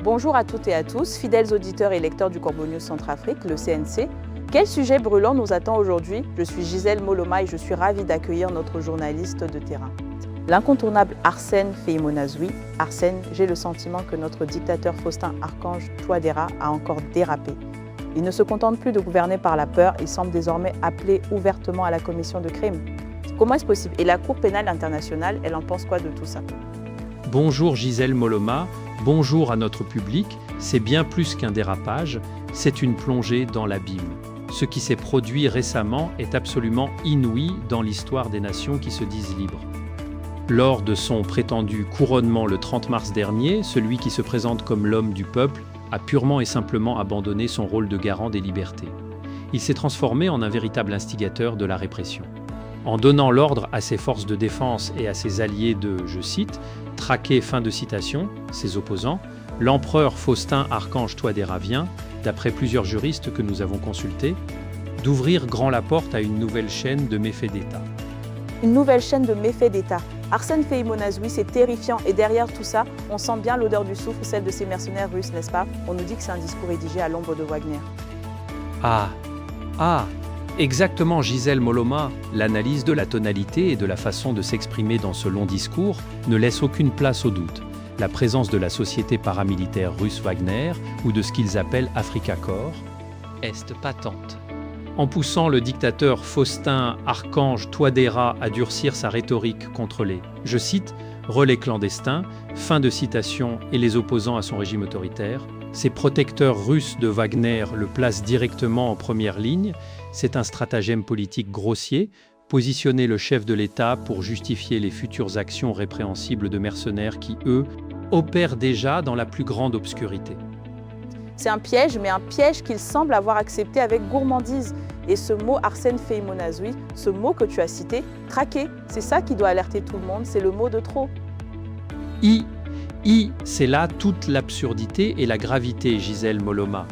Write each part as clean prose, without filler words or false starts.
Bonjour à toutes et à tous, fidèles auditeurs et lecteurs du Corbeau News Centrafrique, le CNC. Quel sujet brûlant nous attend aujourd'hui? Je suis Gisèle Moloma et je suis ravie d'accueillir notre journaliste de terrain. L'incontournable Arsène Feïmonazouy. Arsène, j'ai le sentiment que notre dictateur Faustin-Archange Touadéra a encore dérapé. Il ne se contente plus de gouverner par la peur, il semble désormais appeler ouvertement à la commission de crimes. Comment est-ce possible? Et la Cour pénale internationale, elle en pense quoi de tout ça? Bonjour Gisèle Moloma, bonjour à notre public. C'est bien plus qu'un dérapage, c'est une plongée dans l'abîme. Ce qui s'est produit récemment est absolument inouï dans l'histoire des nations qui se disent libres. Lors de son prétendu couronnement le 30 mars dernier, celui qui se présente comme l'homme du peuple a purement et simplement abandonné son rôle de garant des libertés. Il s'est transformé en un véritable instigateur de la répression. En donnant l'ordre à ses forces de défense et à ses alliés de, je cite, « traquer » fin de citation, ses opposants, l'empereur Faustin-Archange Touadéra vient, d'après plusieurs juristes que nous avons consultés, d'ouvrir grand la porte à une nouvelle chaîne de méfaits d'État. Une nouvelle chaîne de méfaits d'État. Arsène Feïmonazouy, c'est terrifiant et derrière tout ça, on sent bien l'odeur du soufre, celle de ces mercenaires russes, n'est-ce pas? On nous dit que c'est un discours rédigé à l'ombre de Wagner. Exactement Gisèle Moloma, l'analyse de la tonalité et de la façon de s'exprimer dans ce long discours ne laisse aucune place au doute. La présence de la société paramilitaire russe Wagner ou de ce qu'ils appellent Afrika Korps est patente. En poussant le dictateur Faustin-Archange Touadéra à durcir sa rhétorique contre les, je cite, relais clandestins, fin de citation, et les opposants à son régime autoritaire, ces protecteurs russes de Wagner le placent directement en première ligne. C'est un stratagème politique grossier, positionner le chef de l'État pour justifier les futures actions répréhensibles de mercenaires qui, eux, opèrent déjà dans la plus grande obscurité. C'est un piège, mais un piège qu'il semble avoir accepté avec gourmandise. Et ce mot Arsène Feïmonazouy, ce mot que tu as cité, traquer, c'est ça qui doit alerter tout le monde, c'est le mot de trop. C'est là toute l'absurdité et la gravité, Gisèle Moloma.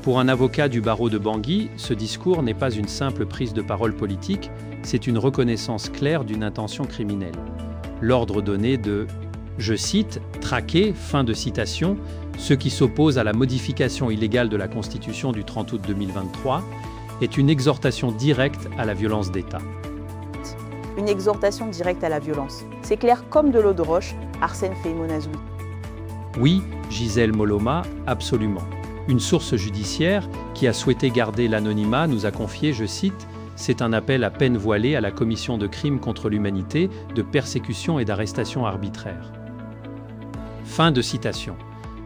Pour un avocat du barreau de Bangui, ce discours n'est pas une simple prise de parole politique, c'est une reconnaissance claire d'une intention criminelle. L'ordre donné de, je cite, « traquer », fin de citation, ce qui s'oppose à la modification illégale de la Constitution du 30 août 2023, est une exhortation directe à la violence d'État. Une exhortation directe à la violence. C'est clair comme de l'eau de roche, Arsène Feïmonazouy. Oui, Gisèle Moloma, absolument. Une source judiciaire qui a souhaité garder l'anonymat nous a confié, je cite, « c'est un appel à peine voilé à la commission de crimes contre l'humanité, de persécution et d'arrestation arbitraire. » Fin de citation.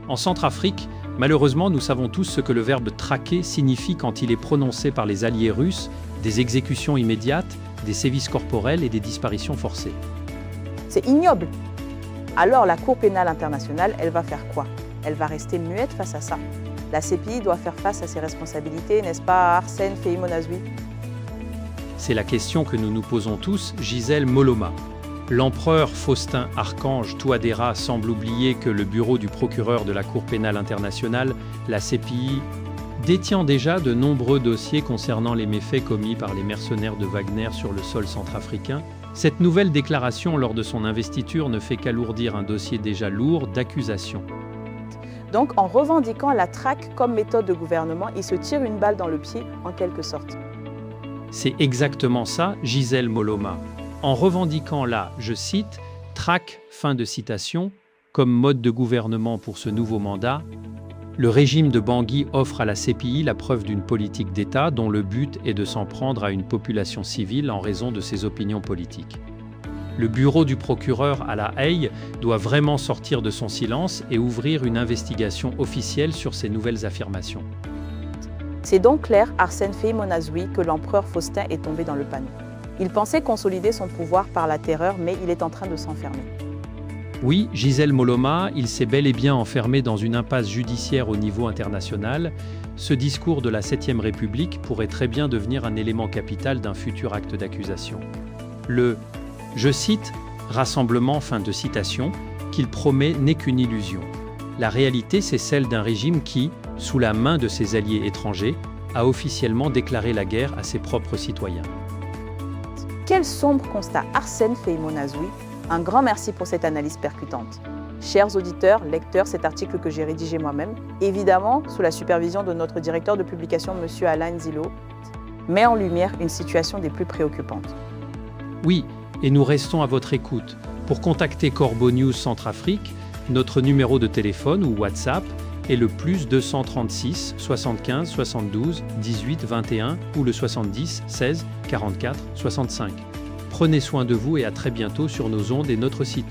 En Centrafrique, malheureusement, nous savons tous ce que le verbe « traquer » signifie quand il est prononcé par les alliés russes, des exécutions immédiates, des sévices corporels et des disparitions forcées. C'est ignoble. Alors la Cour pénale internationale, elle va faire quoi? Elle va rester muette face à ça. La CPI doit faire face à ses responsabilités, n'est-ce pas Arsène Feïmonazouy? C'est la question que nous nous posons tous, Gisèle Moloma. L'empereur Faustin-Archange Touadéra semble oublier que le bureau du procureur de la Cour pénale internationale, la CPI, détient déjà de nombreux dossiers concernant les méfaits commis par les mercenaires de Wagner sur le sol centrafricain. Cette nouvelle déclaration lors de son investiture ne fait qu'alourdir un dossier déjà lourd d'accusations. Donc, en revendiquant la traque comme méthode de gouvernement, il se tire une balle dans le pied, en quelque sorte. C'est exactement ça, Gisèle Moloma. En revendiquant la, je cite, « traque », fin de citation, comme mode de gouvernement pour ce nouveau mandat, le régime de Bangui offre à la CPI la preuve d'une politique d'État dont le but est de s'en prendre à une population civile en raison de ses opinions politiques. Le bureau du procureur à La Haye doit vraiment sortir de son silence et ouvrir une investigation officielle sur ces nouvelles affirmations. C'est donc clair, Arsène Feïmonazouy, que l'empereur Faustin est tombé dans le panneau. Il pensait consolider son pouvoir par la terreur, mais il est en train de s'enfermer. Oui, Gisèle Moloma, il s'est bel et bien enfermé dans une impasse judiciaire au niveau international. Ce discours de la 7e République pourrait très bien devenir un élément capital d'un futur acte d'accusation. Le, je cite, « rassemblement », fin de citation, qu'il promet n'est qu'une illusion. La réalité, c'est celle d'un régime qui, sous la main de ses alliés étrangers, a officiellement déclaré la guerre à ses propres citoyens. Quel sombre constat, Arsène Feïmonazouy. Un grand merci pour cette analyse percutante. Chers auditeurs, lecteurs, cet article que j'ai rédigé moi-même, évidemment sous la supervision de notre directeur de publication, M. Alain Zilo, met en lumière une situation des plus préoccupantes. Oui, et nous restons à votre écoute. Pour contacter Corbeau News Centrafrique, notre numéro de téléphone ou WhatsApp est le +236 75 72 18 21 ou le 70 16 44 65. Prenez soin de vous et à très bientôt sur nos ondes et notre site.